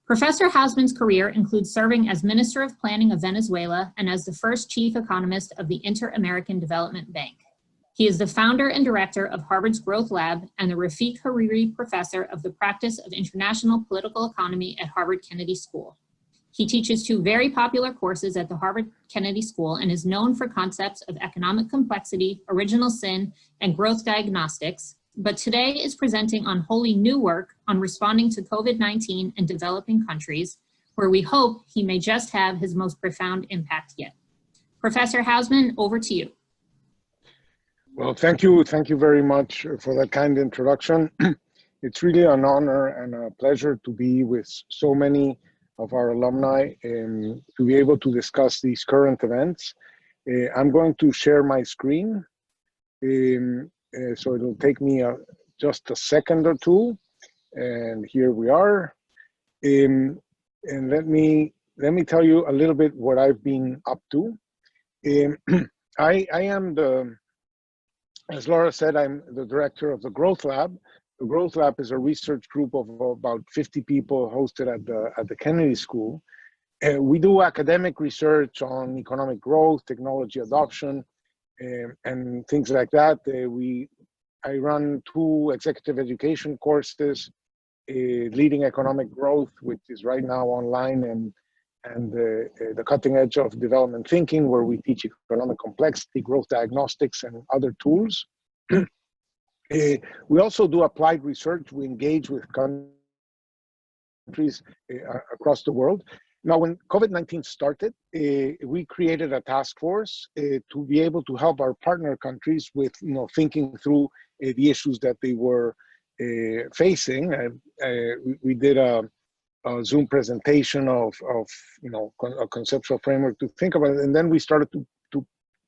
Professor Hausmann's career includes serving as Minister of Planning of Venezuela and as the first chief economist of the Inter-American Development Bank. He is the founder and director of Harvard's Growth Lab and the Rafiq Hariri Professor of the Practice of International Political Economy at Harvard Kennedy School. He teaches two very popular courses at the Harvard Kennedy School and is known for concepts of economic complexity, original sin, and growth diagnostics, but today is presenting on wholly new work on responding to COVID-19 in developing countries, where we hope he may just have his most profound impact yet. Professor Hausmann, over to you. Well, thank you very much for that kind introduction. It's really an honor and a pleasure to be with so many of our alumni and to be able to discuss these current events. I'm going to share my screen. So it'll take me just a second or two, and here we are. And let me tell you a little bit what I've been up to. I am as Laura said, I'm the director of the Growth Lab. The Growth Lab is a research group of about 50 people hosted at the Kennedy School. We do academic research on economic growth, technology adoption, and things like that. I run 2 executive education courses, Leading Economic Growth, which is right now online, and the cutting edge of development thinking, where we teach economic complexity, growth diagnostics, and other tools. We also do applied research. We engage with countries across the world. Now, when COVID-19 started, we created a task force to be able to help our partner countries with, thinking through the issues that they were facing. We did a Zoom presentation of a conceptual framework to think about it, and then we started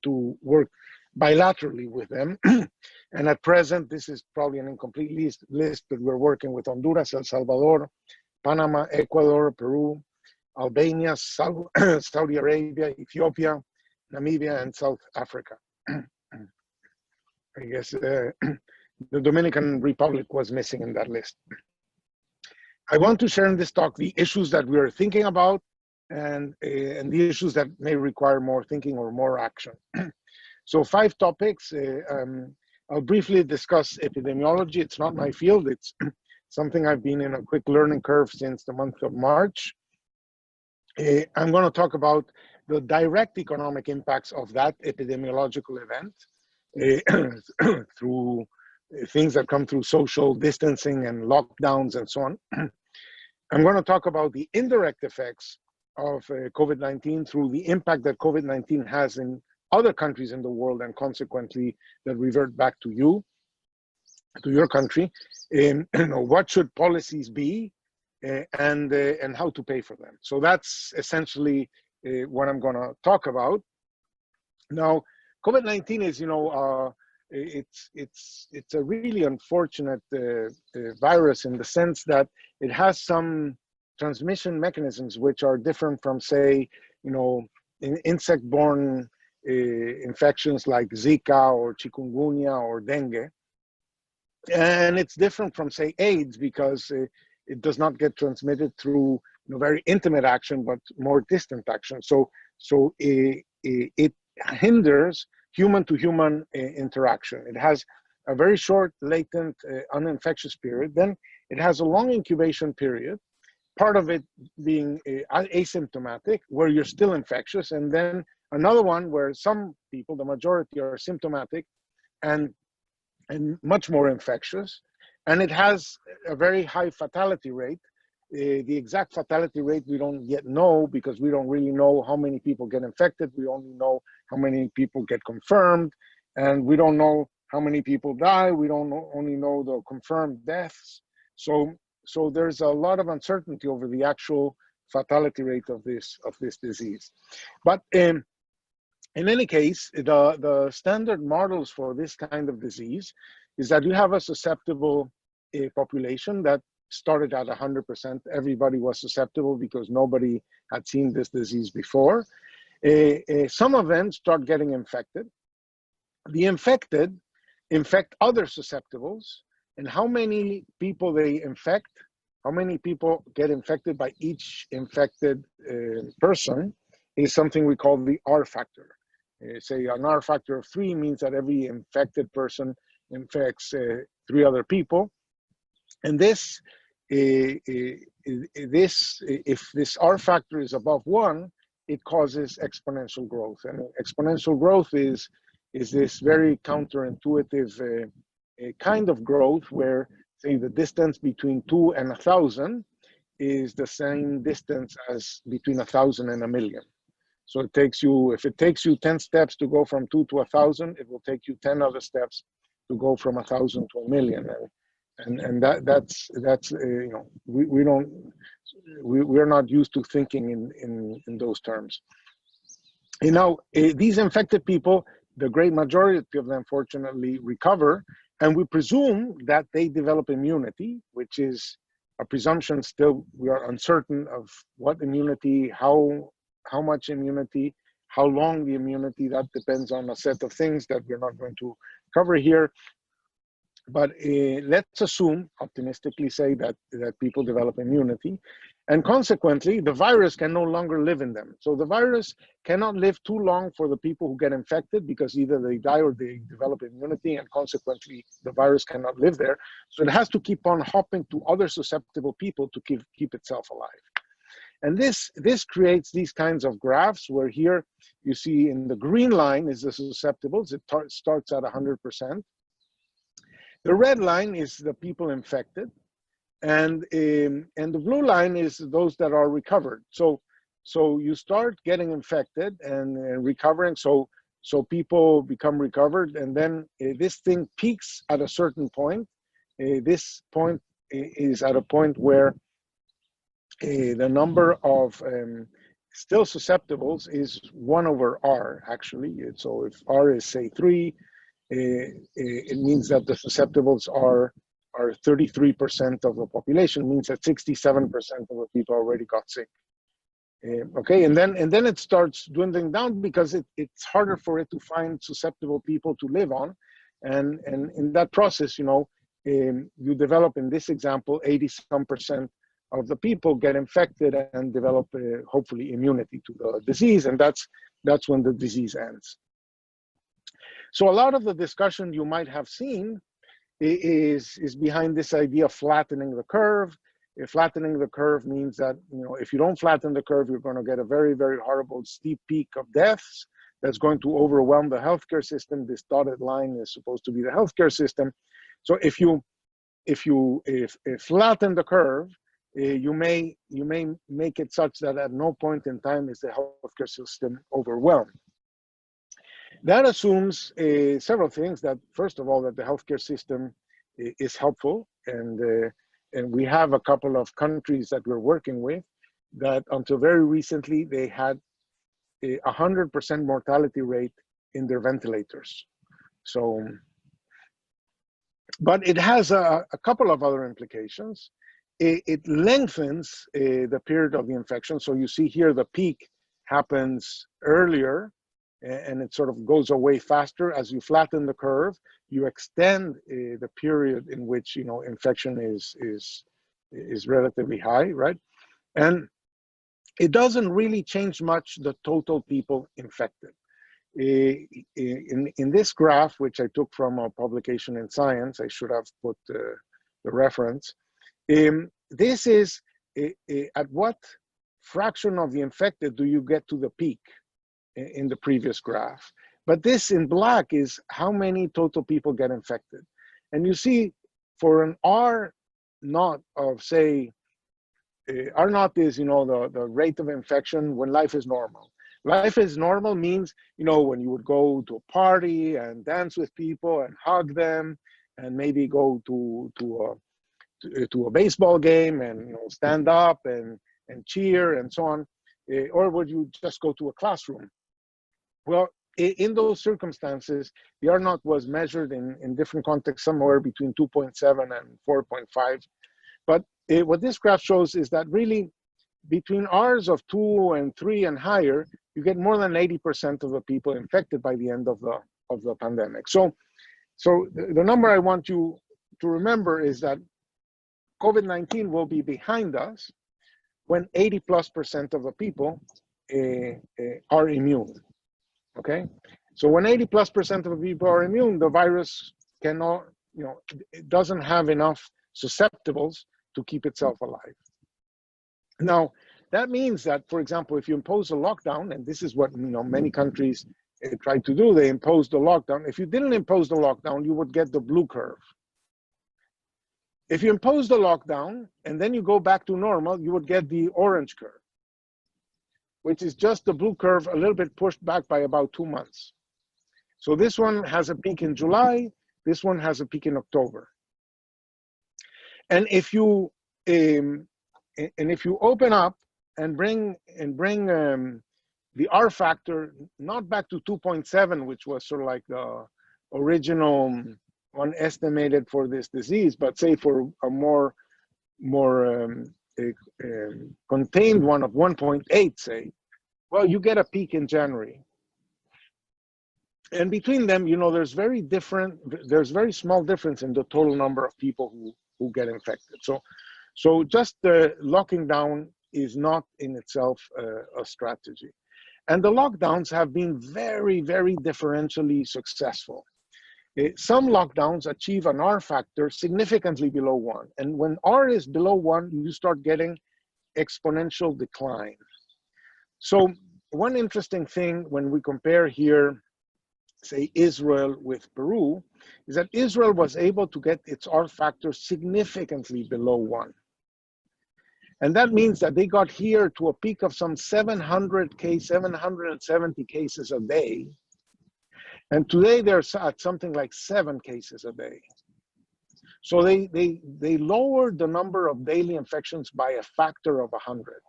to work bilaterally with them. And at present, this is probably an incomplete list, but we're working with Honduras, El Salvador, Panama, Ecuador, Peru, Albania, Saudi Arabia, Ethiopia, Namibia, and South Africa. I guess the Dominican Republic was missing in that list. I want to share in this talk the issues that we are thinking about and the issues that may require more thinking or more action. So 5 topics. I'll briefly discuss epidemiology. It's not my field. It's something I've been in a quick learning curve since the month of March. I'm going to talk about the direct economic impacts of that epidemiological event through things that come through social distancing and lockdowns and so on. I'm going to talk about the indirect effects of COVID-19 through the impact that COVID-19 has in other countries in the world, and consequently that revert back to you, to your country. What should policies be, and how to pay for them. So that's essentially what I'm going to talk about. Now, COVID-19 is, it's a really unfortunate virus in the sense that it has some transmission mechanisms which are different from, say, insect-borne infections like Zika or chikungunya or dengue. And it's different from, say, AIDS, because it does not get transmitted through very intimate action, but more distant action. So it hinders human-to-human interaction. It has a very short, latent, uninfectious period. Then it has a long incubation period, part of it being asymptomatic, where you're still infectious, and then another one where some people, the majority, are symptomatic and much more infectious. And it has a very high fatality rate. The exact fatality rate we don't yet know, because we don't really know how many people get infected. We only know how many people get confirmed, and we don't know how many people die. We don't only know the confirmed deaths. So there's a lot of uncertainty over the actual fatality rate of this disease. But in any case, the standard models for this kind of disease is that you have a susceptible population that started at 100%. Everybody was susceptible because nobody had seen this disease before. Some of them start getting infected. The infected infect other susceptibles, and how many people they infect how many people get infected by each infected person, is something we call the R factor. Say an R factor of 3 means that every infected person infects 3 other people. And this, if this R factor is above 1, it causes exponential growth. And exponential growth is this very counterintuitive kind of growth where, say, the distance between 2 and 1,000 is the same distance as between 1,000 and 1,000,000. So it takes you, if it takes you 10 steps to go from 2 to 1,000, it will take you 10 other steps to go from 1,000 to 1,000,000. And that's you know, we're not used to thinking in those terms. You know, these infected people, the great majority of them fortunately recover, and we presume that they develop immunity, which is a presumption. Still, we are uncertain of what immunity, how much immunity, how long the immunity. That depends on a set of things that we're not going to cover here. But let's assume, optimistically say, that people develop immunity, and consequently, the virus can no longer live in them. So the virus cannot live too long for the people who get infected, because either they die or they develop immunity, and consequently, the virus cannot live there. So it has to keep on hopping to other susceptible people to keep itself alive. And this creates these kinds of graphs where here you see in the green line is the susceptibles. It starts at 100%. The red line is the people infected, and the blue line is those that are recovered. So you start getting infected and recovering. So people become recovered, and then this thing peaks at a certain point. This point is at a point where the number of still susceptibles is 1 over R, actually. So if R is, say, 3, it means that the susceptibles are 33% of the population. It means that 67% of the people already got sick. Okay, and then it starts dwindling down because it's harder for it to find susceptible people to live on, and in that process, you know, you develop, in this example, 80-some% of the people get infected and develop hopefully immunity to the disease, and that's when the disease ends. So a lot of the discussion you might have seen is behind this idea of flattening the curve. Flattening the curve means that, you know, if you don't flatten the curve, you're going to get a very, very horrible steep peak of deaths that's going to overwhelm the healthcare system. This dotted line is supposed to be the healthcare system. So if you flatten the curve, you may make it such that at no point in time is the healthcare system overwhelmed. That assumes several things. That, first of all, that the healthcare system is helpful, and we have a couple of countries that we're working with that until very recently they had a 100% mortality rate in their ventilators. So, but it has a couple of other implications. It lengthens the period of the infection. So you see here the peak happens earlier, and it sort of goes away faster. As you flatten the curve, you extend the period in which, you know, infection is relatively high, right? And it doesn't really change much the total people infected. In this graph, which I took from a publication in Science, I should have put the reference. This is at what fraction of the infected do you get to the peak in the previous graph. But this in black is how many total people get infected. And you see, for an R naught of, say, R naught is, you know, the rate of infection when life is normal. Life is normal means, you know, when you would go to a party and dance with people and hug them, and maybe go to a baseball game and, you know, stand up and cheer and so on, or would you just go to a classroom? Well, in those circumstances, the R naught was measured in different contexts, somewhere between 2.7 and 4.5. But what this graph shows is that really between R's of 2 and 3 and higher, you get more than 80% of the people infected by the end of the pandemic. So the number I want you to remember is that COVID-19 will be behind us when 80+% of the people are immune, okay? So when 80+% of the people are immune, the virus cannot, it doesn't have enough susceptibles to keep itself alive. Now, that means that, for example, if you impose a lockdown, and this is what many countries tried to do, they imposed a lockdown. If you didn't impose the lockdown, you would get the blue curve. If you impose the lockdown and then you go back to normal, you would get the orange curve, which is just the blue curve a little bit pushed back by about 2 months. So this one has a peak in July, this one has a peak in October. And if you open up and bring the R factor not back to 2.7, which was sort of like the original one estimated for this disease, but say for a more contained one of 1.8, say, well, you get a peak in January. And between them, there's very small difference in the total number of people who get infected. So just locking down is not in itself a strategy. And the lockdowns have been very, very differentially successful. Some lockdowns achieve an R factor significantly below 1. And when R is below 1, you start getting exponential decline. So one interesting thing when we compare here, say Israel with Peru, is that Israel was able to get its R factor significantly below 1. And that means that they got here to a peak of some 770 cases a day. And today they're at something like 7 cases a day. So they lowered the number of daily infections by a factor of 100.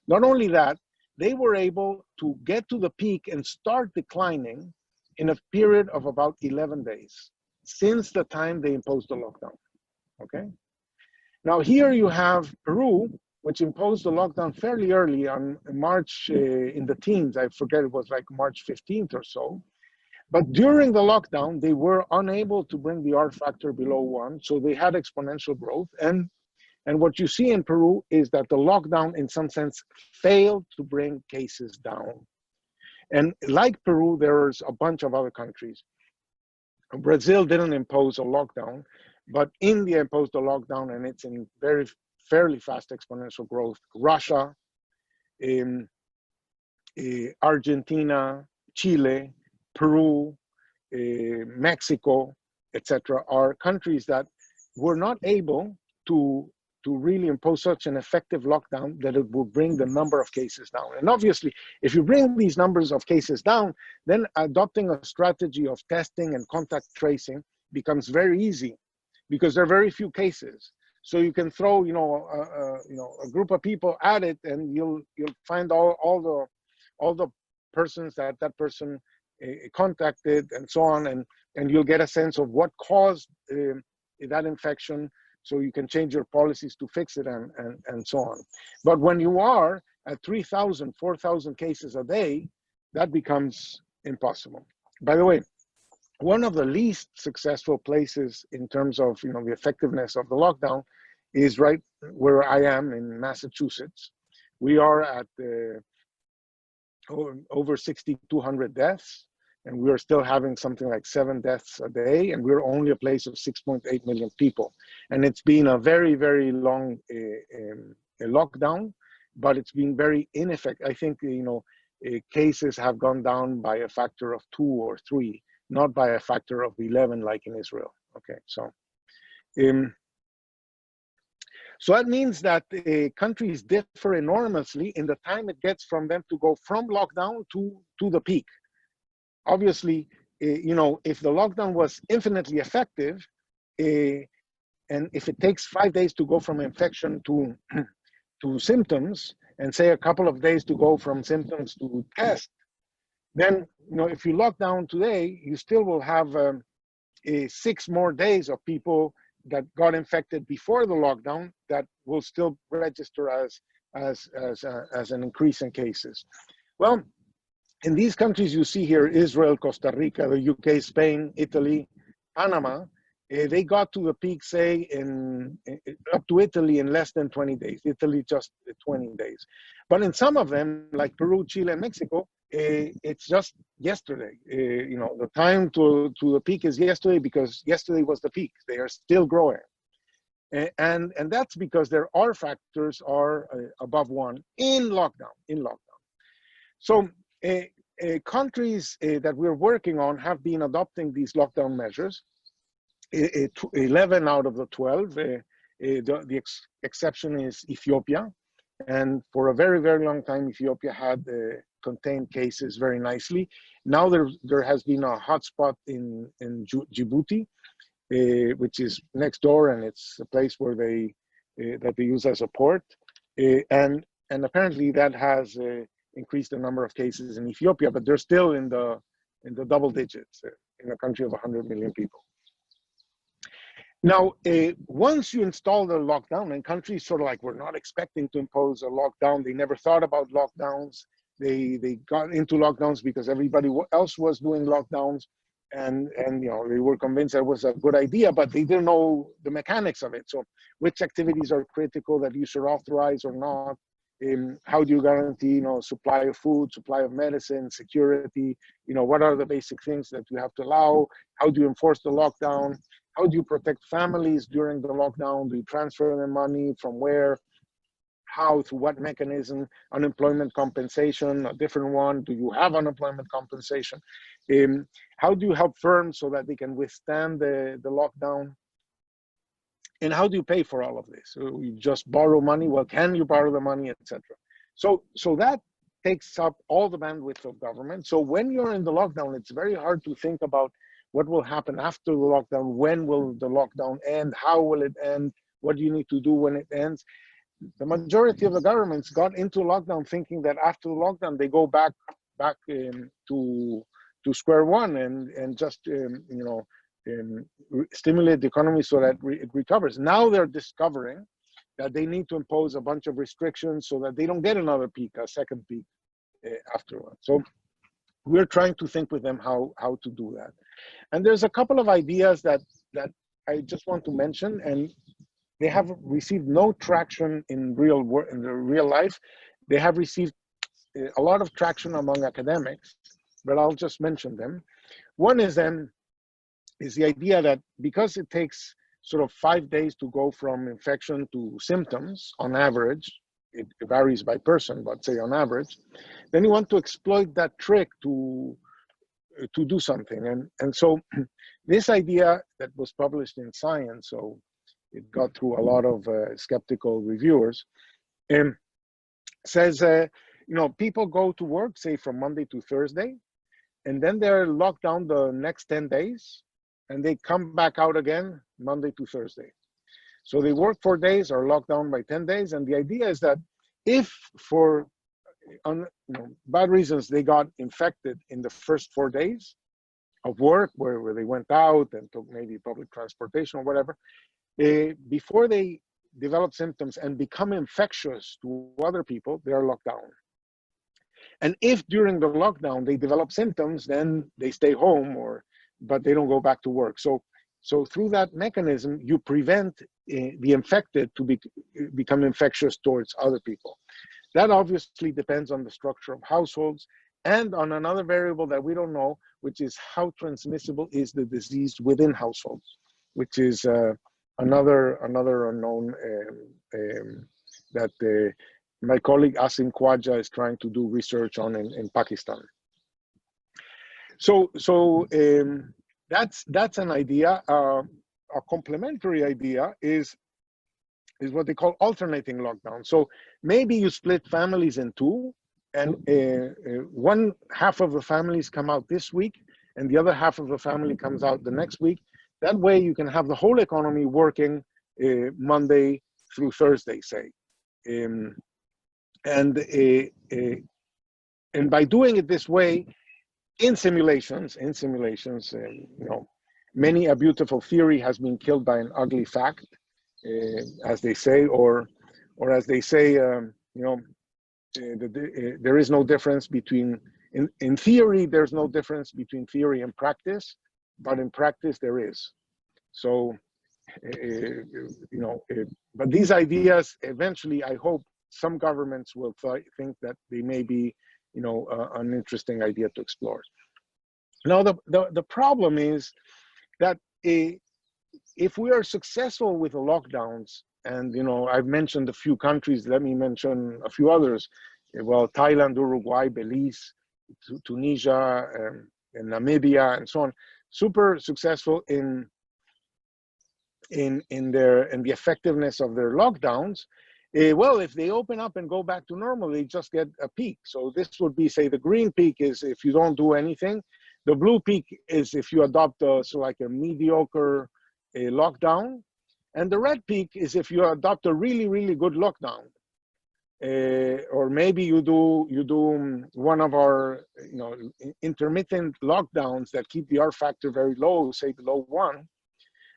Not only that, they were able to get to the peak and start declining in a period of about 11 days since the time they imposed the lockdown, okay? Now here you have Peru, which imposed the lockdown fairly early on March, in the teens, I forget, it was like March 15th or so. But during the lockdown, they were unable to bring the R factor below 1, so they had exponential growth. And what you see in Peru is that the lockdown, in some sense, failed to bring cases down. And like Peru, there's a bunch of other countries. Brazil didn't impose a lockdown, but India imposed a lockdown, and it's in fairly fast exponential growth. Russia, Argentina, Chile, Peru, Mexico, etc., are countries that were not able to really impose such an effective lockdown that it will bring the number of cases down. And obviously, if you bring these numbers of cases down, then adopting a strategy of testing and contact tracing becomes very easy because there are very few cases. So you can throw, a group of people at it, and you'll find all the persons that person contacted and so on, and you'll get a sense of what caused that infection, so you can change your policies to fix it and so on. But when you are at 3,000, 4,000 cases a day, that becomes impossible. By the way, one of the least successful places in terms of the effectiveness of the lockdown is right where I am in Massachusetts. We are at over 6,200 deaths, and we are still having something like 7 deaths a day, and we're only a place of 6.8 million people. And it's been a very, very long lockdown, but it's been very ineffective. I think, cases have gone down by a factor of 2 or 3, not by a factor of 11 like in Israel. Okay, so that means that countries differ enormously in the time it gets from them to go from lockdown to the peak. Obviously, if the lockdown was infinitely effective, and if it takes 5 days to go from infection to symptoms, and say a couple of days to go from symptoms to test, then if you lock down today, you still will have 6 more days of people that got infected before the lockdown that will still register as an increase in cases. Well, in these countries you see here, Israel, Costa Rica, the UK, Spain, Italy, Panama, They got to the peak, say, up to Italy in less than 20 days. Italy just 20 days. But in some of them, like Peru, Chile, and Mexico, it's just yesterday. You know, the time to the peak is yesterday because yesterday was the peak. They are still growing. And that's because their R factors are above 1 in lockdown. So countries that we're working on have been adopting these lockdown measures. 11 out of the 12. The exception is Ethiopia. And for a very, very long time, Ethiopia had contained cases very nicely. Now there has been a hotspot in Djibouti, which is next door, and it's a place where they use as a port. And apparently that has increased the number of cases in Ethiopia, but they're still in the double digits in a country of 100 million people. Now, once you install the lockdown, and countries sort of like were not expecting to impose a lockdown, they never thought about lockdowns. They got into lockdowns because everybody else was doing lockdowns, and you know, they were convinced that was a good idea, but they didn't know the mechanics of it. So, which activities are critical that you should authorize or not? How do you guarantee, you know, supply of food, supply of medicine, security? You know, what are the basic things that you have to allow? How do you enforce the lockdown? How do you protect families during the lockdown? Do you transfer them money from where? How, through what mechanism? Unemployment compensation, a different one. Do you have unemployment compensation? How do you help firms so that they can withstand the lockdown? And how do you pay for all of this? So you just borrow money? Well, can you borrow the money, etc.? So that takes up all the bandwidth of government. So when you're in the lockdown, it's very hard to think about what will happen after the lockdown. When will the lockdown end? How will it end? What do you need to do when it ends? The majority of the governments got into lockdown thinking that after the lockdown, they go back to square one and just, stimulate the economy so that it recovers. Now they're discovering that they need to impose a bunch of restrictions so that they don't get another peak, a second peak afterwards. So we're trying to think with them how to do that. And there's a couple of ideas that I just want to mention, and they have received no traction in real life. They have received a lot of traction among academics, but I'll just mention them. One is the idea that because it takes sort of 5 days to go from infection to symptoms on average, it varies by person, but say on average, then you want to exploit that trick to do something. And so this idea that was published in Science, so it got through a lot of skeptical reviewers, says, people go to work, say from Monday to Thursday, and then they're locked down the next 10 days, and they come back out again Monday to Thursday. So they work 4 days, are locked down by 10 days. And the idea is that if for bad reasons they got infected in the first 4 days of work, where they went out and took maybe public transportation or whatever, before they develop symptoms and become infectious to other people, they are locked down. And if during the lockdown they develop symptoms, then they stay home, but they don't go back to work. So through that mechanism, you prevent the infected to become infectious towards other people. That obviously depends on the structure of households and on another variable that we don't know, which is how transmissible is the disease within households, which is another unknown that my colleague Asim Khwaja is trying to do research on in Pakistan. So that's an idea. A complementary idea is what they call alternating lockdown. So maybe you split families in two, and one half of the families come out this week, and the other half of the family comes out the next week. That way you can have the whole economy working Monday through Thursday, say. And by doing it this way, in simulations, many a beautiful theory has been killed by an ugly fact, as they say, or as they say, there is no difference between, in theory, there's no difference between theory and practice, but in practice there is. So, but these ideas, eventually, I hope some governments will think that they may be, an interesting idea to explore. Now, the problem is that if we are successful with the lockdowns, and I've mentioned a few countries, let me mention a few others. Well, Thailand, Uruguay, Belize, Tunisia, and Namibia, and so on, super successful in the effectiveness of their lockdowns. Well, if they open up and go back to normal, they just get a peak. So this would be, say, the green peak is if you don't do anything. The blue peak is if you adopt like a mediocre lockdown, and the red peak is if you adopt a really, really good lockdown, or maybe you do one of our intermittent lockdowns that keep the R factor very low, say below 1.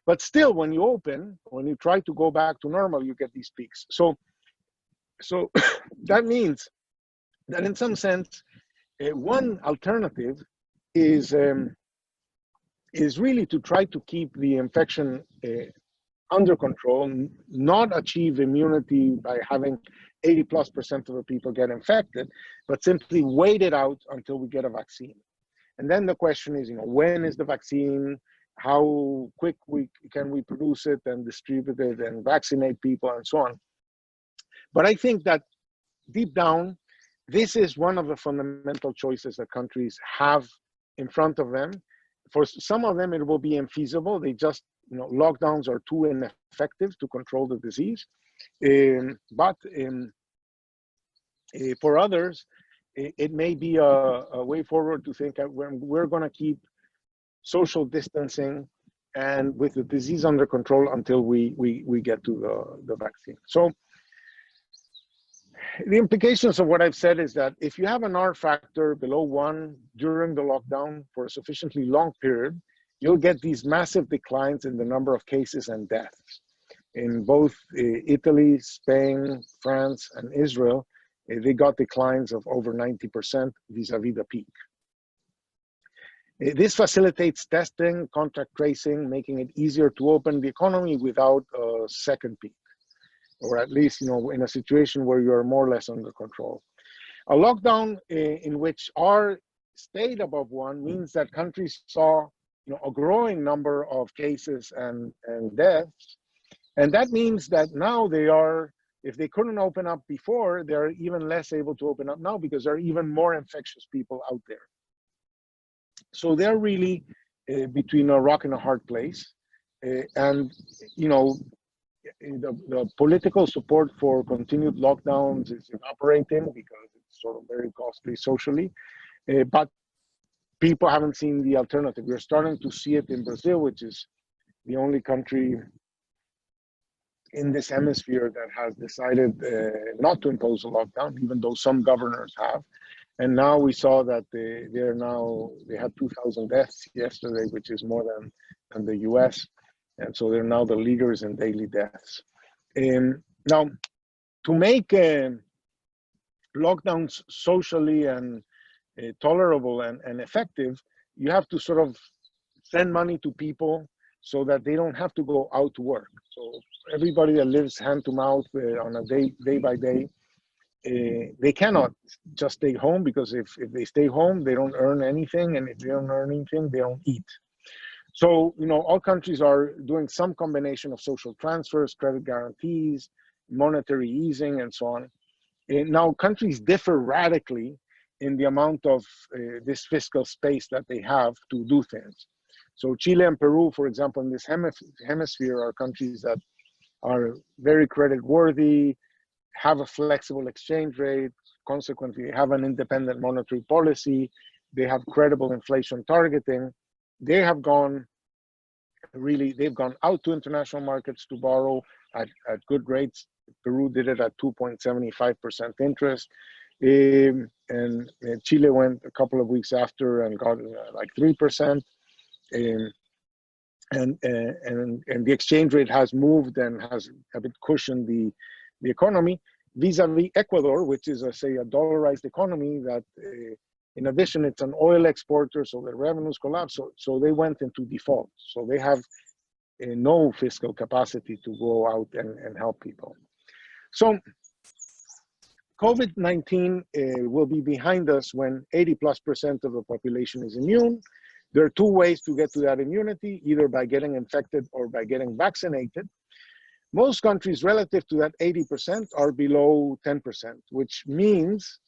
But still, when you try to go back to normal, you get these peaks. So that means that in some sense, one alternative is really to try to keep the infection under control, not achieve immunity by having 80+% of the people get infected, but simply wait it out until we get a vaccine. And then the question is, when is the vaccine? How quick can we produce it and distribute it and vaccinate people and so on? But I think that deep down, this is one of the fundamental choices that countries have in front of them. For some of them, it will be infeasible. They just, lockdowns are too ineffective to control the disease. But for others, it may be a way forward to think that we're going to keep social distancing and with the disease under control until we get to the vaccine. So the implications of what I've said is that if you have an R factor below 1 during the lockdown for a sufficiently long period, you'll get these massive declines in the number of cases and deaths. In both Italy, Spain, France, and Israel, they got declines of over 90% vis-a-vis the peak. This facilitates testing, contact tracing, making it easier to open the economy without a second peak, or at least, in a situation where you are more or less under control. A lockdown in which R stayed above 1 means that countries saw, a growing number of cases and deaths. And that means that now they are, if they couldn't open up before, they're even less able to open up now because there are even more infectious people out there. So they're really between a rock and a hard place. And, the political support for continued lockdowns is evaporating because it's sort of very costly socially. But people haven't seen the alternative. We're starting to see it in Brazil, which is the only country in this hemisphere that has decided not to impose a lockdown, even though some governors have. And now we saw that they had 2,000 deaths yesterday, which is more than the US. And so they're now the leaders in daily deaths. Now, to make lockdowns socially and tolerable and effective, you have to sort of send money to people so that they don't have to go out to work. So everybody that lives hand to mouth on a day by day, they cannot just stay home, because if they stay home, they don't earn anything, and if they don't earn anything, they don't eat. So, all countries are doing some combination of social transfers, credit guarantees, monetary easing, and so on. Now, countries differ radically in the amount of this fiscal space that they have to do things. So Chile and Peru, for example, in this hemisphere are countries that are very credit worthy, have a flexible exchange rate, consequently have an independent monetary policy, they have credible inflation targeting. They have gone out to international markets to borrow at good rates. Peru did it at 2.75% interest. And Chile went a couple of weeks after and got like 3%. And the exchange rate has moved and has a bit cushioned the economy, vis-a-vis Ecuador, which is, say, a dollarized economy that, in addition, it's an oil exporter, so their revenues collapse. So they went into default. So they have no fiscal capacity to go out and help people. So COVID-19 will be behind us when 80+% of the population is immune. There are two ways to get to that immunity, either by getting infected or by getting vaccinated. Most countries relative to that 80% are below 10%, which means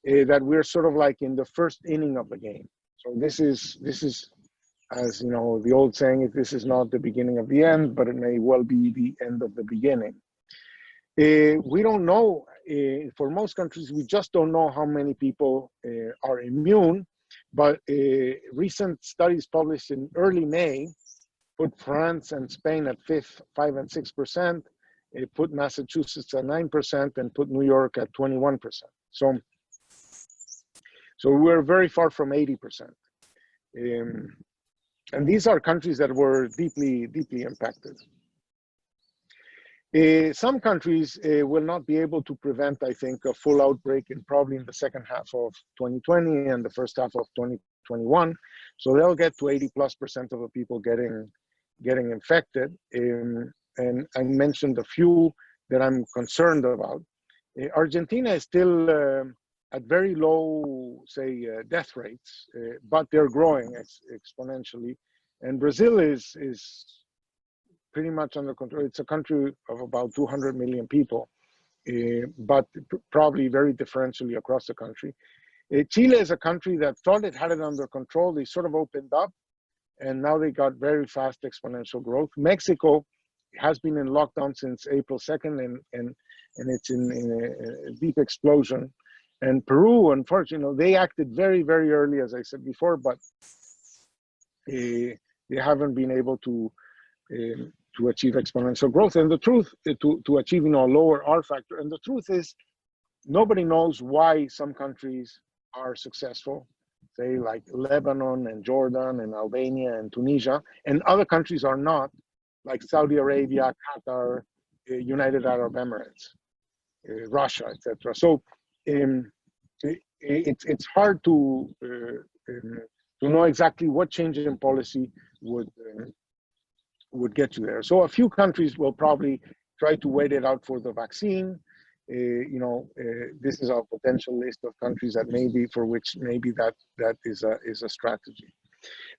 that we're sort of like in the first inning of the game. So this is, as you know, the old saying is, this is not the beginning of the end, but it may well be the end of the beginning. We don't know, for most countries, we just don't know how many people are immune, but recent studies published in early May put France and Spain at 5 and 6%, put Massachusetts at 9%, and put New York at 21%. So we're very far from 80%. And these are countries that were deeply, deeply impacted. Some countries will not be able to prevent, I think, a full outbreak probably in the second half of 2020 and the first half of 2021. So they'll get to 80+% of the people getting infected. And I mentioned a few that I'm concerned about. Argentina is still at very low, say, death rates, but they're growing exponentially. And Brazil is pretty much under control. It's a country of about 200 million people, but probably very differentially across the country. Chile is a country that thought it had it under control. They sort of opened up, and now they got very fast exponential growth. Mexico has been in lockdown since April 2nd, and it's in a deep explosion. And Peru, unfortunately, they acted very, very early, as I said before, but they haven't been able to achieve exponential growth. And the truth, to achieve, a lower R factor. And the truth is, nobody knows why some countries are successful, say like Lebanon and Jordan and Albania and Tunisia, and other countries are not, like Saudi Arabia, Qatar, United Arab Emirates, Russia, etc. So it's hard to know exactly what change in policy would get you there. So a few countries will probably try to wait it out for the vaccine. This is a potential list of countries that for which maybe that is a strategy.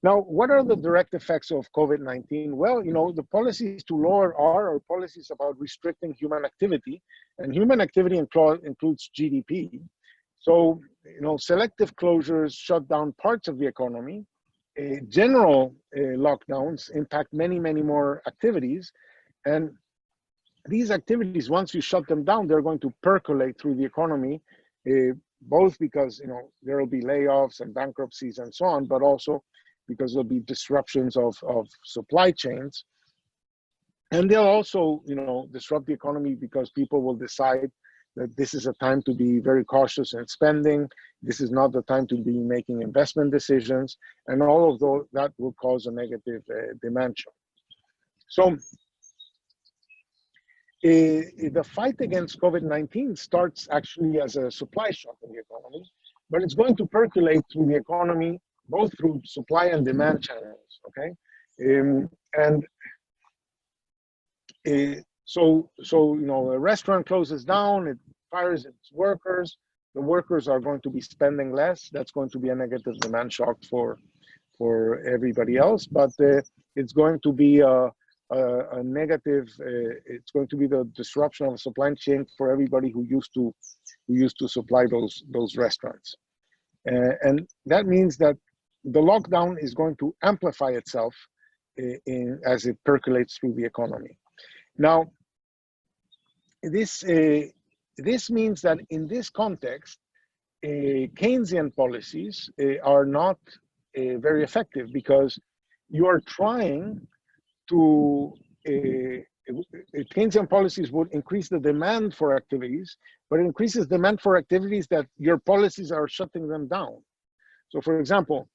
Now, what are the direct effects of COVID-19? Well, the policies to lower R are policies about restricting human activity, and human activity includes GDP. So, selective closures shut down parts of the economy. General lockdowns impact many, many more activities. And these activities, once you shut them down, they're going to percolate through the economy, both because, there will be layoffs and bankruptcies and so on, but also because there'll be disruptions of supply chains. And they'll also, disrupt the economy because people will decide that this is a time to be very cautious in spending. This is not the time to be making investment decisions. And all of that will cause a negative demand shock. So the fight against COVID-19 starts actually as a supply shock in the economy, but it's going to percolate through the economy, both through supply and demand channels, okay? So a restaurant closes down, it fires its workers, the workers are going to be spending less. That's going to be a negative demand shock for everybody else, but it's going to be a negative, it's going to be the disruption of the supply chain for everybody who used to supply those restaurants. And that means that the lockdown is going to amplify itself as it percolates through the economy. Now, this means that in this context, Keynesian policies are not very effective, because you are trying to, Keynesian policies would increase the demand for activities, but it increases demand for activities that your policies are shutting them down. So for example,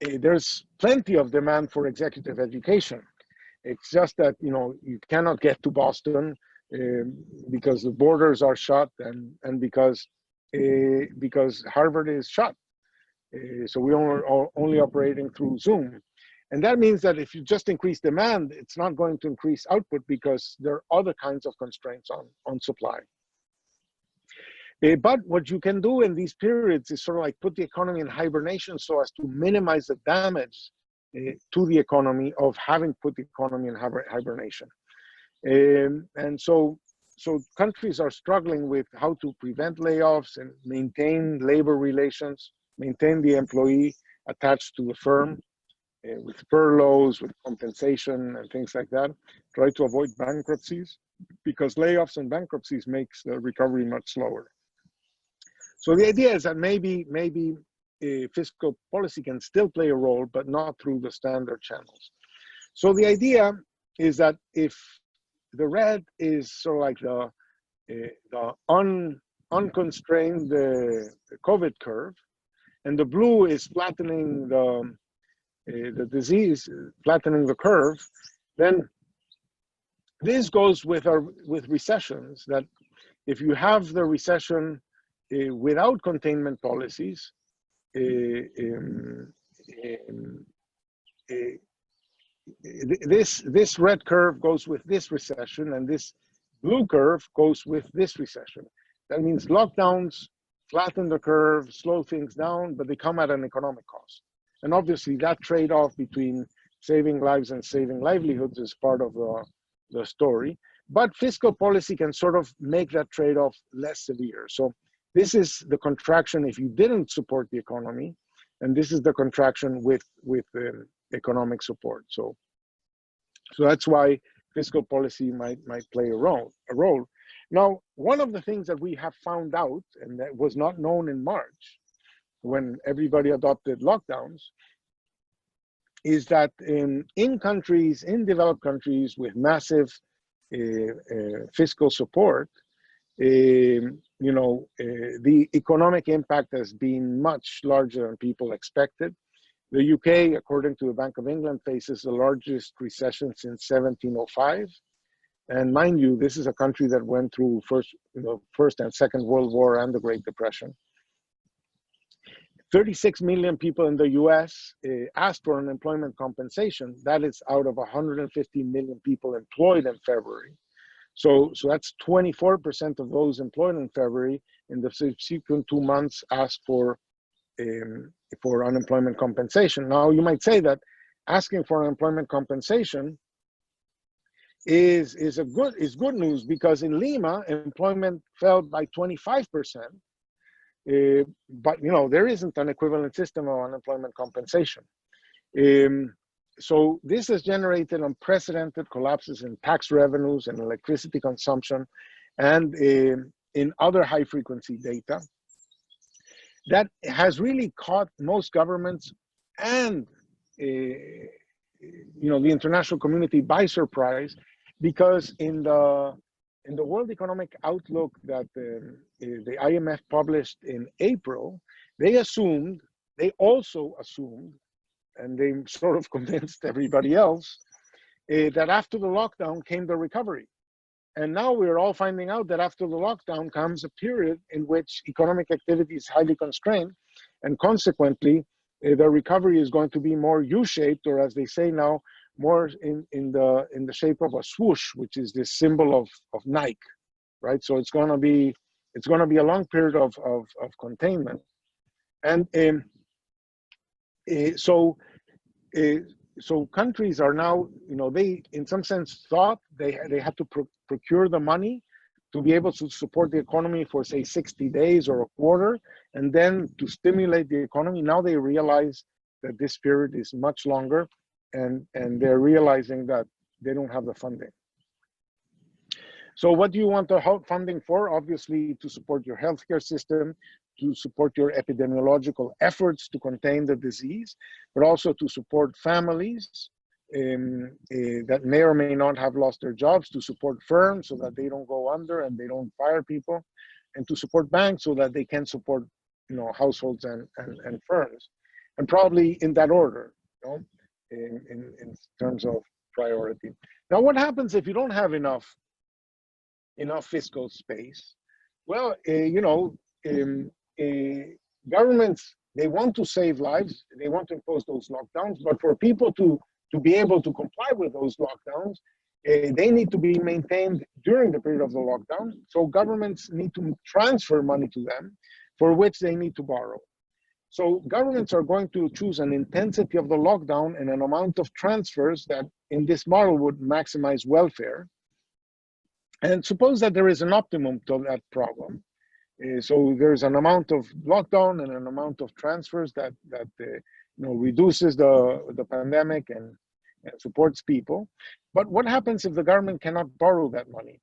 there's plenty of demand for executive education. It's just that, you cannot get to Boston because the borders are shut and because Harvard is shut. So we are only operating through Zoom. And that means that if you just increase demand, it's not going to increase output because there are other kinds of constraints on supply. But what you can do in these periods is sort of like put the economy in hibernation so as to minimize the damage to the economy of having put the economy in hibernation. And so countries are struggling with how to prevent layoffs and maintain labor relations, maintain the employee attached to the firm with furloughs, with compensation and things like that. Try to avoid bankruptcies because layoffs and bankruptcies makes the recovery much slower. So the idea is that maybe fiscal policy can still play a role, but not through the standard channels. So the idea is that if the red is sort of like the unconstrained COVID curve, and the blue is flattening the disease, flattening the curve, then this goes with recessions, that if you have the recession without containment policies, this red curve goes with this recession, and this blue curve goes with this recession. That means lockdowns flatten the curve, slow things down, but they come at an economic cost. And obviously that trade-off between saving lives and saving livelihoods is part of the story. But fiscal policy can sort of make that trade-off less severe. So this is the contraction if you didn't support the economy, and this is the contraction with economic support. So that's why fiscal policy might play a role. Now, one of the things that we have found out, and that was not known in March, when everybody adopted lockdowns, is that in developed countries with massive fiscal support, the economic impact has been much larger than people expected. The UK, according to the Bank of England, faces the largest recession since 1705. And mind you, this is a country that went through First and Second World War and the Great Depression. 36 million people in the US asked for unemployment compensation. That is out of 150 million people employed in February. So that's 24% of those employed in February. In the subsequent 2 months asked for unemployment compensation. Now you might say that asking for unemployment compensation is good news, because in Lima employment fell by 25%. But there isn't an equivalent system of unemployment compensation. So this has generated unprecedented collapses in tax revenues and electricity consumption, and in other high frequency data. That has really caught most governments and the international community by surprise, because in the World Economic Outlook that the IMF published in April, they also assumed, and they sort of convinced everybody else, that after the lockdown came the recovery. And now we're all finding out that after the lockdown comes a period in which economic activity is highly constrained, and consequently, the recovery is going to be more U-shaped, or as they say now, more in the shape of a swoosh, which is this symbol of Nike, right? So it's going to be a long period of containment, and so countries are now, they in some sense thought they had to procure the money to be able to support the economy for, say, 60 days or a quarter, and then to stimulate the economy. Now they realize that this period is much longer, and they're realizing that they don't have the funding. So what do you want the funding for? Obviously, to support your healthcare system, to support your epidemiological efforts to contain the disease, but also to support families that may or may not have lost their jobs, to support firms so that they don't go under and they don't fire people, and to support banks so that they can support households and firms, and probably in that order, in terms of priority. Now, what happens if you don't have enough fiscal space? Well, governments they want to save lives, they want to impose those lockdowns, but for people to be able to comply with those lockdowns, they need to be maintained during the period of the lockdown. So governments need to transfer money to them, for which they need to borrow. So governments are going to choose an intensity of the lockdown and an amount of transfers that in this model would maximize welfare. And suppose that there is an optimum to that problem. So there's an amount of lockdown and an amount of transfers that reduces the pandemic and supports people. But what happens if the government cannot borrow that money?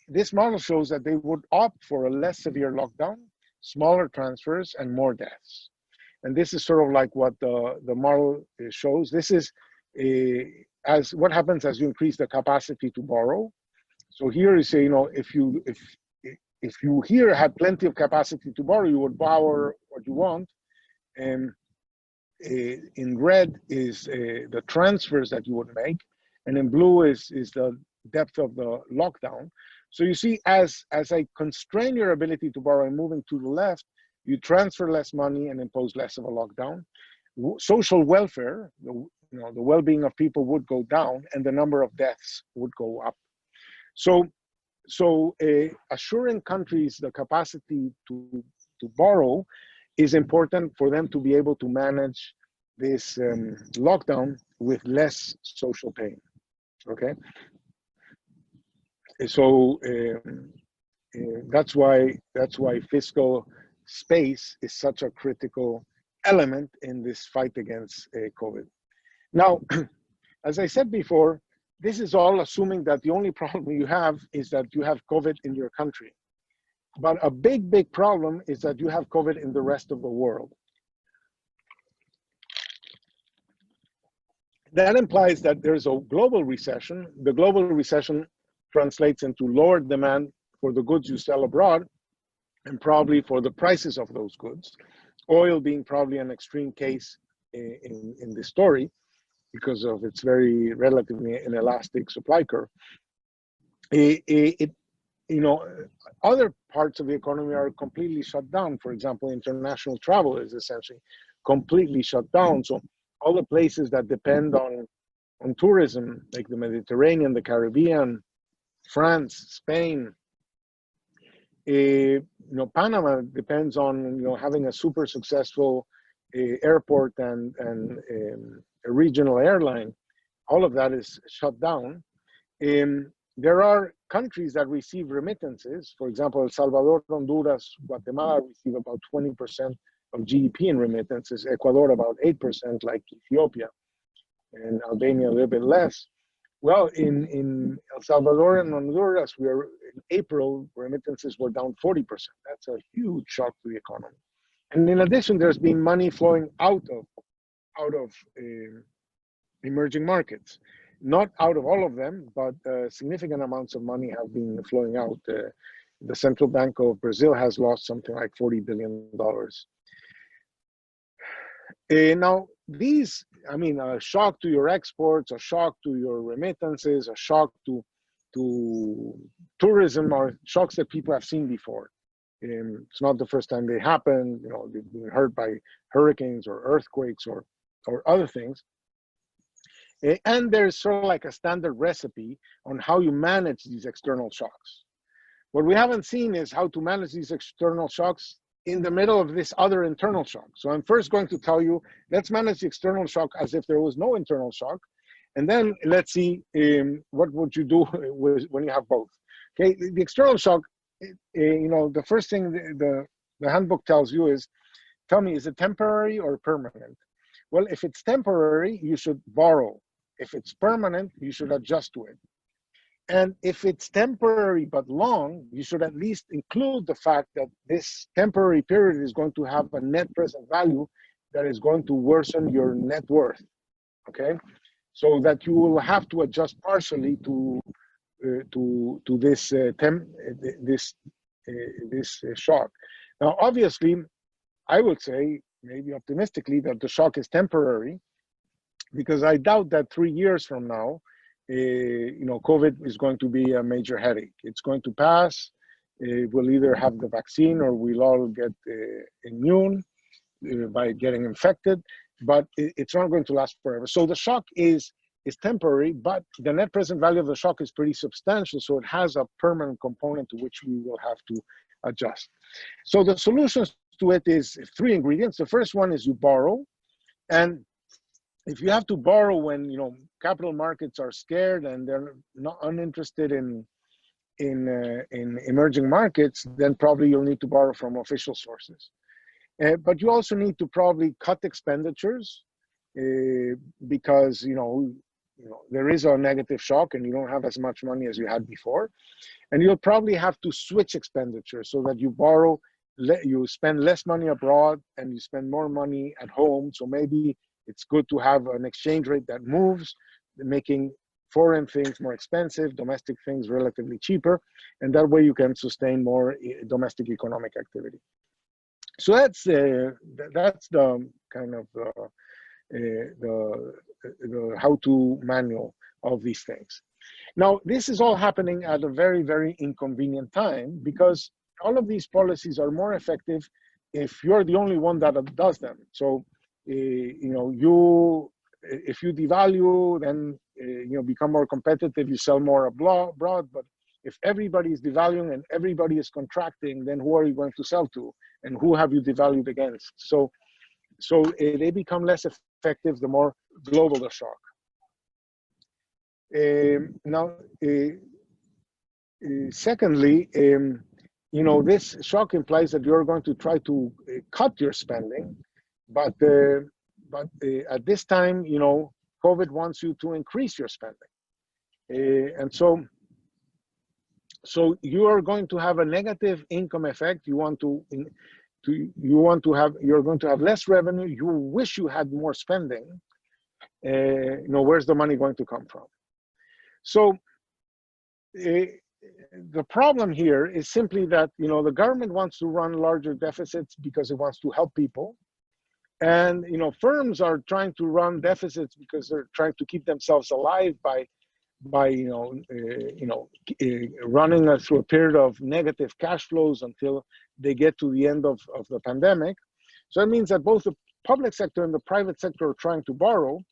This model shows that they would opt for a less severe lockdown, smaller transfers, and more deaths. And this is sort of like what the model shows. This is as what happens as you increase the capacity to borrow. So here you say, if you here had plenty of capacity to borrow, you would borrow what you want. And in red is the transfers that you would make, and in blue is the depth of the lockdown. So you see, as I constrain your ability to borrow and moving to the left, you transfer less money and impose less of a lockdown. Social welfare, the well-being of people would go down, and the number of deaths would go up. So assuring countries the capacity to borrow is important for them to be able to manage this lockdown with less social pain. Okay. So that's why fiscal space is such a critical element in this fight against COVID. Now, as I said before, this is all assuming that the only problem you have is that you have COVID in your country. But a big problem is that you have COVID in the rest of the world. That implies that there's a global recession. The global recession translates into lower demand for the goods you sell abroad, and probably for the prices of those goods. Oil being probably an extreme case in this story, because of its very relatively inelastic supply curve. Other parts of the economy are completely shut down. For example, international travel is essentially completely shut down. So all the places that depend on tourism, like the Mediterranean, the Caribbean, France, Spain, Panama depends on having a super successful airport and a regional airline. All of that is shut down. There are countries that receive remittances. For example, El Salvador, Honduras, Guatemala receive about 20% of GDP in remittances. Ecuador about 8%, like Ethiopia, and Albania a little bit less. Well, in El Salvador and Honduras, in April, remittances were down 40%. That's a huge shock to the economy. And in addition, there's been money flowing out of emerging markets. Not out of all of them, but significant amounts of money have been flowing out. The Central Bank of Brazil has lost something like $40 billion. Now, these, a shock to your exports, a shock to your remittances, a shock to tourism, are shocks that people have seen before. It's not the first time they happen. They've been hurt by hurricanes or earthquakes or other things. And there's sort of like a standard recipe on how you manage these external shocks. What we haven't seen is how to manage these external shocks in the middle of this other internal shock. So I'm first going to tell you, let's manage the external shock as if there was no internal shock. And then let's see what would you do when you have both. Okay, the external shock, the first thing the handbook tells you is, tell me, is it temporary or permanent? Well, if it's temporary, you should borrow. If it's permanent, you should adjust to it. And if it's temporary but long, you should at least include the fact that this temporary period is going to have a net present value that is going to worsen your net worth, okay? So that you will have to adjust partially to this shock. Now, obviously, I would say, maybe optimistically, that the shock is temporary, because I doubt that 3 years from now, COVID is going to be a major headache. It's going to pass. we'll either have the vaccine or we'll all get immune by getting infected, but it's not going to last forever. So the shock is temporary, but the net present value of the shock is pretty substantial, so it has a permanent component to which we will have to adjust. So the solutions to it is 3 ingredients. The first one is you borrow, and if you have to borrow when capital markets are scared and they're not uninterested in emerging markets, then probably you'll need to borrow from official sources. But you also need to probably cut expenditures because there is a negative shock and you don't have as much money as you had before. And you'll probably have to switch expenditures so that you borrow, you spend less money abroad and you spend more money at home. So maybe it's good to have an exchange rate that moves, making foreign things more expensive, domestic things relatively cheaper, and that way you can sustain more domestic economic activity. So that's the kind of the how-to manual of these things. Now, this is all happening at a very, very inconvenient time because all of these policies are more effective if you're the only one that does them. So, if you devalue, then become more competitive, you sell more abroad. But if everybody is devaluing and everybody is contracting, then who are you going to sell to? And who have you devalued against? So they become less effective the more global the shock. Secondly, this shock implies that you're going to try to cut your spending, but at this time, COVID wants you to increase your spending, and so you are going to have a negative income effect. You're going to have less revenue. You wish you had more spending. Where's the money going to come from? So the problem here is simply that the government wants to run larger deficits because it wants to help people, and firms are trying to run deficits because they're trying to keep themselves alive by running through a period of negative cash flows until they get to the end of the pandemic. So that means that both the public sector and the private sector are trying to borrow.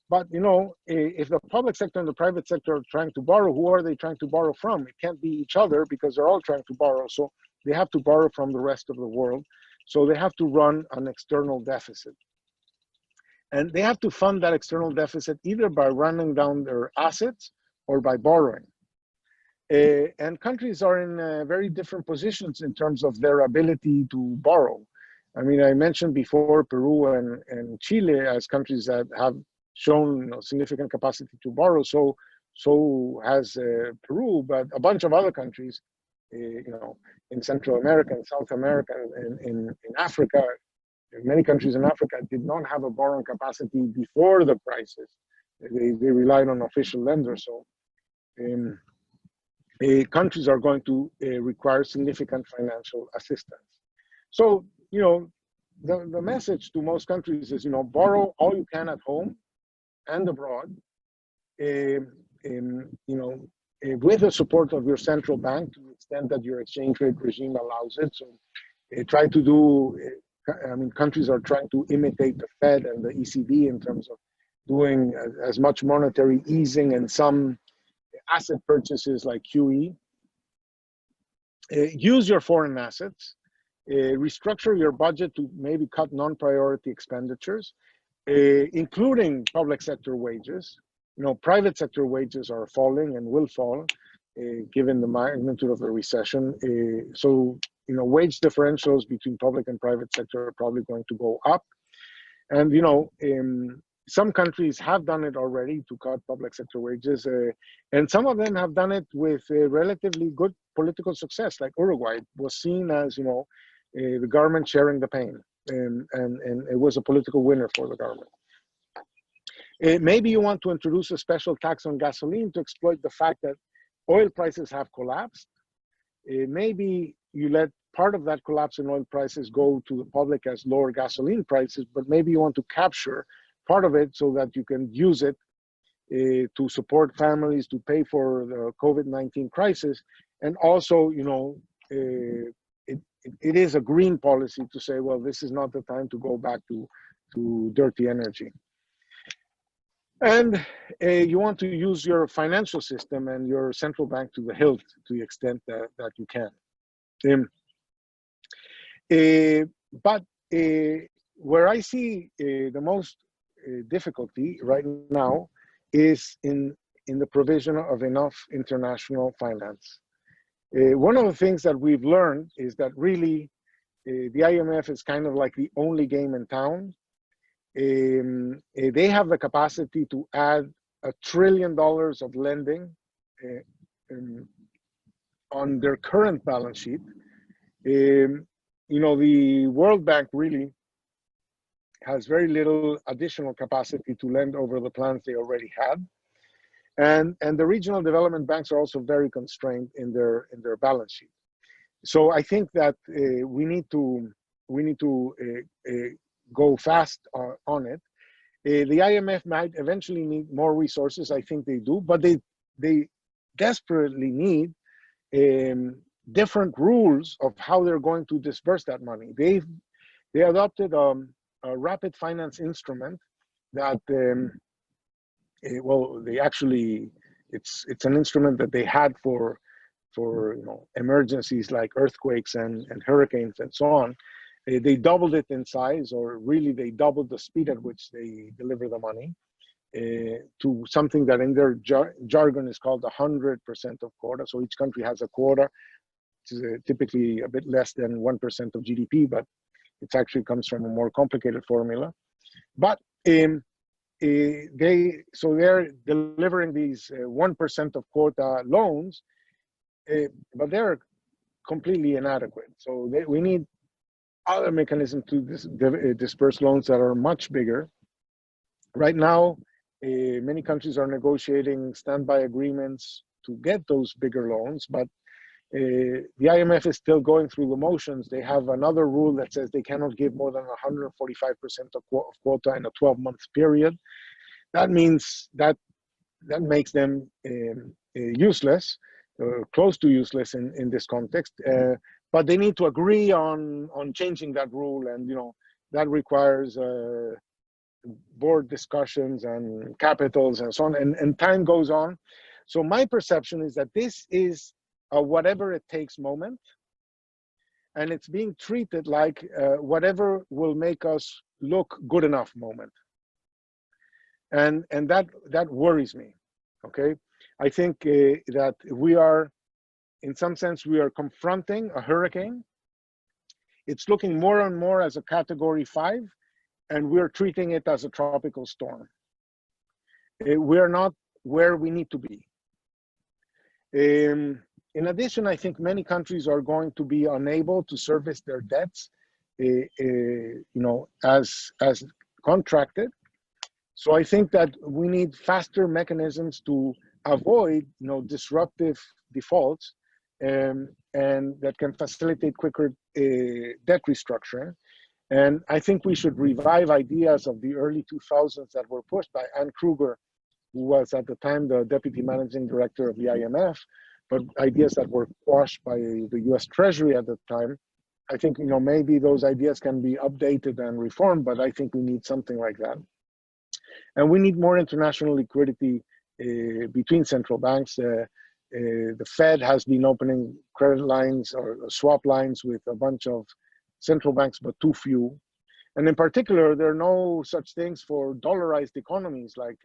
But if the public sector and the private sector are trying to borrow, who are they trying to borrow from? It can't be each other because they're all trying to borrow. So they have to borrow from the rest of the world. So they have to run an external deficit. And they have to fund that external deficit either by running down their assets or by borrowing. And countries are in very different positions in terms of their ability to borrow. I mean, I mentioned before Peru and Chile as countries that have shown significant capacity to borrow. So has Peru, but a bunch of other countries, in Central America and South America and in Africa, many countries in Africa did not have a borrowing capacity before the crisis. They relied on official lenders. So countries are going to require significant financial assistance. So, the message to most countries is, borrow all you can at home and abroad, with the support of your central bank to the extent that your exchange rate regime allows it. So try to do, countries are trying to imitate the Fed and the ECB in terms of doing as much monetary easing and some asset purchases like QE. Use your foreign assets, restructure your budget to maybe cut non-priority expenditures, including public sector wages. Private sector wages are falling and will fall given the magnitude of the recession. So, wage differentials between public and private sector are probably going to go up. And, some countries have done it already to cut public sector wages, and some of them have done it with relatively good political success, like Uruguay was seen as, the government sharing the pain, and it was a political winner for the government. Maybe you want to introduce a special tax on gasoline to exploit the fact that oil prices have collapsed. Maybe you let part of that collapse in oil prices go to the public as lower gasoline prices, but maybe you want to capture part of it so that you can use it to support families, to pay for the COVID-19 crisis, and also, it is a green policy to say, well, this is not the time to go back to dirty energy. And you want to use your financial system and your central bank to the hilt to the extent that you can. But where I see the most difficulty right now is in the provision of enough international finance. One of the things that we've learned is that really the IMF is kind of like the only game in town. They have the capacity to add $1 trillion of lending on their current balance sheet. You know, the World Bank really has very little additional capacity to lend over the plans they already had. And the regional development banks are also very constrained in their balance sheet. So I think that we need to go fast on it. The IMF might eventually need more resources. I think they do, but they desperately need different rules of how they're going to disperse that money. They adopted a rapid finance instrument that well, they actually, it's an instrument that they had for you know, emergencies like earthquakes and hurricanes and so on. They doubled it in size, or really they doubled the speed at which they deliver the money to something that in their jargon is called 100% of quota. So each country has a quota, which is typically a bit less than 1% of GDP, but it actually comes from a more complicated formula. But they're delivering these 1% of quota loans, but they're completely inadequate. So we need other mechanisms to disperse loans that are much bigger. Right now, many countries are negotiating standby agreements to get those bigger loans, but the IMF is still going through the motions. They have another rule that says they cannot give more than 145% of quota in a 12-month period. That means that makes them useless, close to useless in this context. But they need to agree on changing that rule, and you know that requires board discussions and capitals and so on, and time goes on. So my perception is that this is a whatever it takes moment, and it's being treated like whatever will make us look good enough moment. And that worries me. Okay, I think that we are, in some sense, we are confronting a hurricane. It's looking more and more as a Category 5, and we're treating it as a tropical storm. We're not where we need to be. In addition, I think many countries are going to be unable to service their debts, you know, as contracted. So I think that we need faster mechanisms to avoid, you know, disruptive defaults, and that can facilitate quicker debt restructuring. And I think we should revive ideas of the early 2000s that were pushed by Anne Kruger, who was at the time the deputy managing director of the IMF, but ideas that were quashed by the US Treasury at the time. I think, you know, maybe those ideas can be updated and reformed, but I think we need something like that. And we need more international liquidity between central banks. The Fed has been opening credit lines or swap lines with a bunch of central banks, but too few. And in particular, there are no such things for dollarized economies like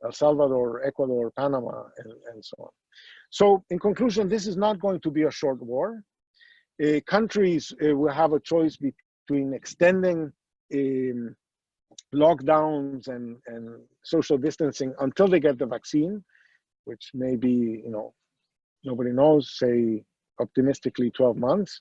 El Salvador, Ecuador, Panama, and so on. So in conclusion, this is not going to be a short war. Countries will have a choice between extending lockdowns and social distancing until they get the vaccine, which may be, you know, nobody knows, say optimistically 12 months.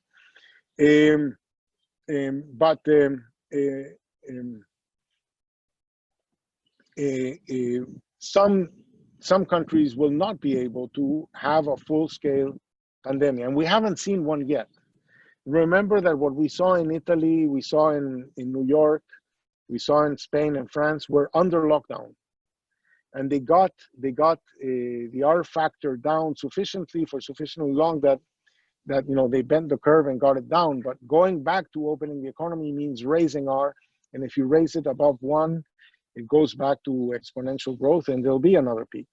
Some countries will not be able to have a full-scale pandemic, and we haven't seen one yet. Remember that what we saw in Italy, we saw in New York, we saw in Spain and France were under lockdown, and they got the R factor down sufficiently for sufficiently long that that, you know, they bent the curve and got it down. But going back to opening the economy means raising R, and if you raise it above 1, it goes back to exponential growth, and there'll be another peak.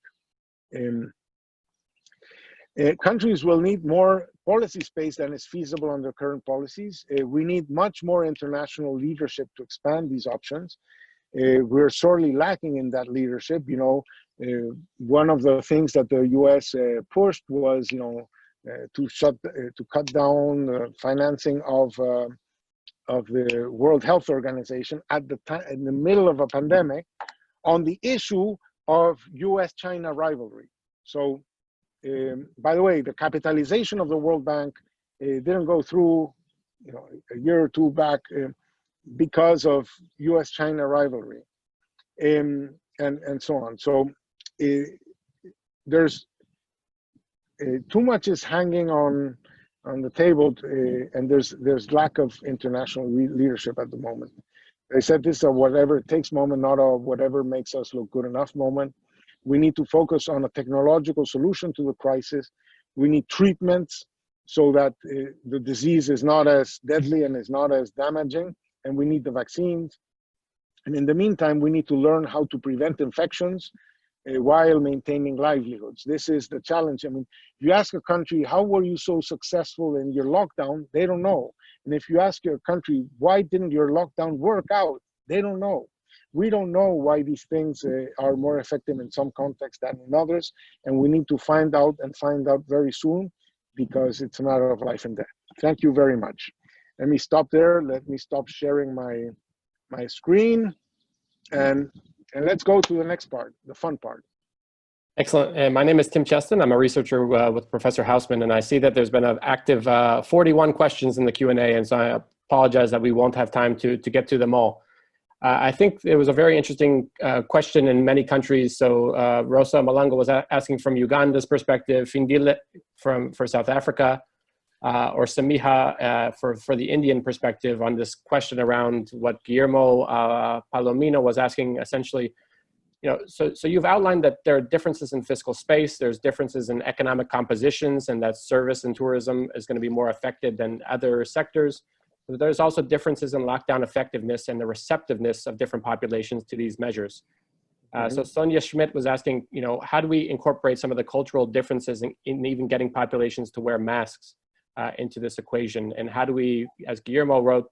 Countries will need more policy space than is feasible under current policies. We need much more international leadership to expand these options. We're sorely lacking in that leadership. You know, one of the things that the U.S. Pushed was, you know, to cut down financing of the World Health Organization at the time, in the middle of a pandemic, on the issue of U.S.-China rivalry. So, by the way, the capitalization of the World Bank didn't go through, you know, a year or two back because of U.S.-China rivalry, and so on. So there's too much is hanging on the table, and there's lack of international leadership at the moment. They said this is a whatever it takes moment, not a whatever makes us look good enough moment. We need to focus on a technological solution to the crisis. We need treatments so that the disease is not as deadly and is not as damaging, and we need the vaccines. And in the meantime, we need to learn how to prevent infections while maintaining livelihoods. This is the challenge. I mean, if you ask a country, how were you so successful in your lockdown? They don't know. And if you ask your country, why didn't your lockdown work out? They don't know. We don't know why these things are more effective in some contexts than in others. And we need to find out very soon, because it's a matter of life and death. Thank you very much. Let me stop there. Let me stop sharing my screen, and let's go to the next part, the fun part. Excellent. My name is Tim Cheston. I'm a researcher with Professor Hausmann, and I see that there's been an active 41 questions in the Q&A, and so I apologize that we won't have time to get to them all. I think it was a very interesting question in many countries. So Rosa Malanga was asking from Uganda's perspective, Findile for South Africa, or Samiha for the Indian perspective on this question around what Guillermo Palomino was asking, essentially. You know, so you've outlined that there are differences in fiscal space, there's differences in economic compositions, and that service and tourism is going to be more affected than other sectors. But there's also differences in lockdown effectiveness and the receptiveness of different populations to these measures. So Sonia Schmidt was asking, you know, how do we incorporate some of the cultural differences in even getting populations to wear masks into this equation? And how do we, as Guillermo wrote,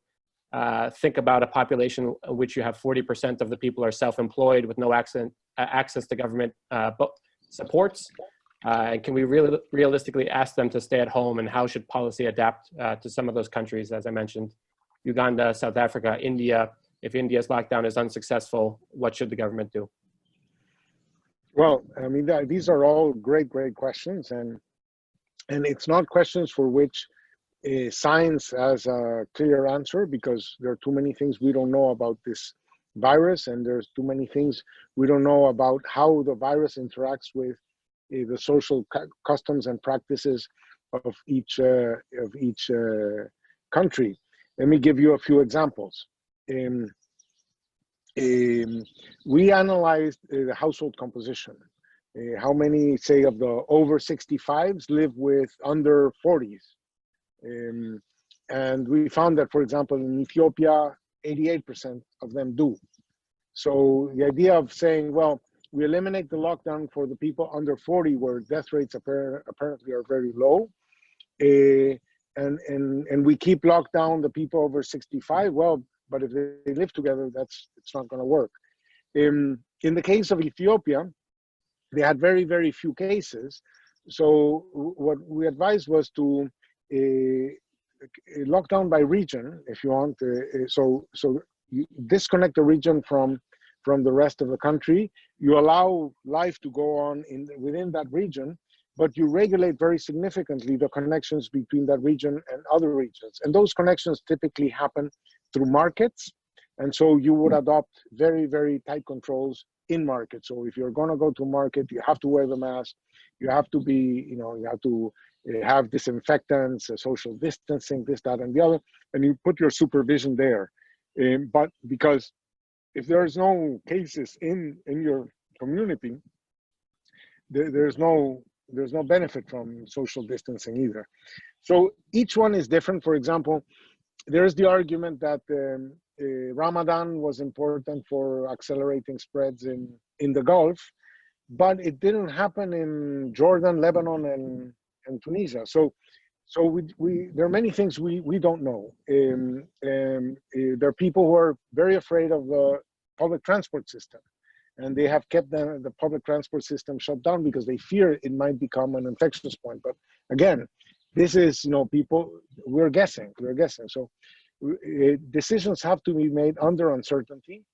think about a population in which you have 40% of the people are self-employed with no access to government supports? And can we really realistically ask them to stay at home, and how should policy adapt to some of those countries, as I mentioned, Uganda, South Africa, India? If India's lockdown is unsuccessful, what should the government do? Well, I mean, these are all great questions, and it's not questions for which science has a clear answer, because there are too many things we don't know about this virus, and there's too many things we don't know about how the virus interacts with the social customs and practices of each country. Let me give you a few examples. We analyzed the household composition. How many, say, of the over 65s live with under 40s? And we found that, for example, in Ethiopia, 88% of them do. So the idea of saying, well, we eliminate the lockdown for the people under 40, where death rates apparently are very low, and we keep locked down the people over 65. Well, but if they live together, it's not going to work. In the case of Ethiopia, they had very few cases. So what we advised was to lock down by region, if you want. So you disconnect the region from the rest of the country. You allow life to go on within that region, but you regulate very significantly the connections between that region and other regions. And those connections typically happen through markets. And so you would adopt very tight controls in markets. So if you're going to go to market, you have to wear the mask. You have to be, you have to have disinfectants, social distancing, this, that, and the other, and you put your supervision there. But because if there's no cases in your community, there's no benefit from social distancing either. So each one is different. For example, there is the argument that Ramadan was important for accelerating spreads in the Gulf, but it didn't happen in Jordan, Lebanon, and Tunisia. So there are many things we don't know. There are people who are very afraid of the public transport system, and they have kept the public transport system shut down because they fear it might become an infectious point. But again, this is, people, we're guessing. So decisions have to be made under uncertainty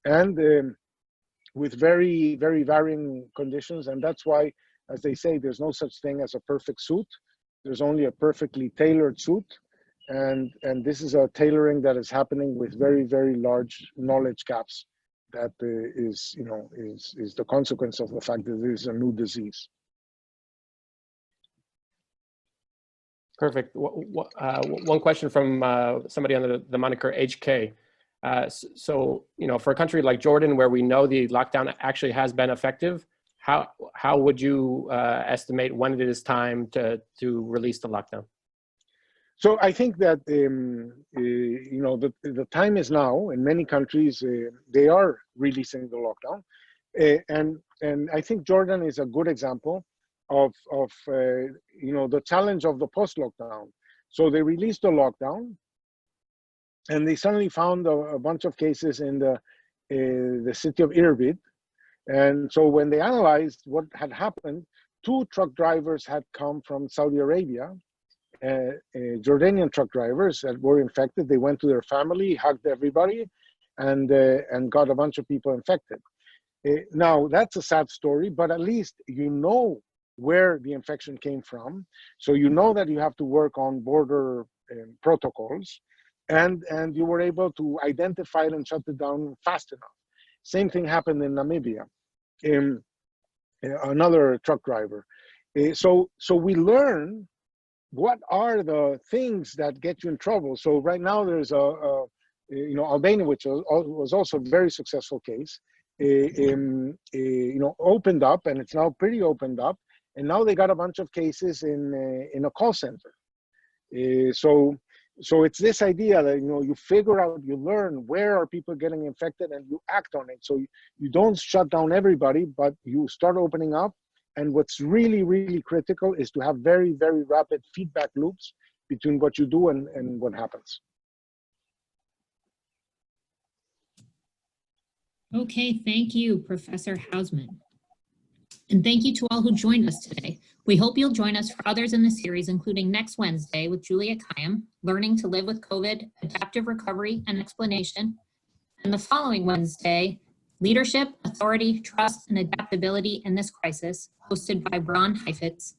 and with very, very varying conditions. And that's why, as they say, there's no such thing as a perfect suit. There's only a perfectly tailored suit. And this is a tailoring that is happening with very, very large knowledge gaps that is the consequence of the fact that there is a new disease. Perfect. One question from somebody under the moniker HK. So, for a country like Jordan, where we know the lockdown actually has been effective, how would you estimate when it is time to release the lockdown? So I think that the time is now. In many countries, they are releasing the lockdown, and I think Jordan is a good example of the challenge of the post-lockdown. So they released the lockdown, and they suddenly found a bunch of cases in the city of Irbid. And so when they analyzed what had happened, 2 truck drivers had come from Saudi Arabia, Jordanian truck drivers that were infected. They went to their family, hugged everybody, and got a bunch of people infected. Now, that's a sad story, but at least you know where the infection came from. So you know that you have to work on border protocols, and you were able to identify it and shut it down fast enough. Same thing happened in Namibia. Another truck driver. So we learn what are the things that get you in trouble. So right now there's Albania, which was also a very successful case, opened up, and it's now pretty opened up. And now they got a bunch of cases in a call center. So it's this idea that, you figure out, you learn where are people getting infected, and you act on it. So you don't shut down everybody, but you start opening up. And what's really, really critical is to have very, very rapid feedback loops between what you do and what happens. Okay, thank you, Professor Hausmann. And thank you to all who joined us today. We hope you'll join us for others in the series, including next Wednesday with Julia Kayam, Learning to Live with COVID, Adaptive Recovery and Explanation. And the following Wednesday, Leadership, Authority, Trust, and Adaptability in this Crisis, hosted by Bron Heifetz.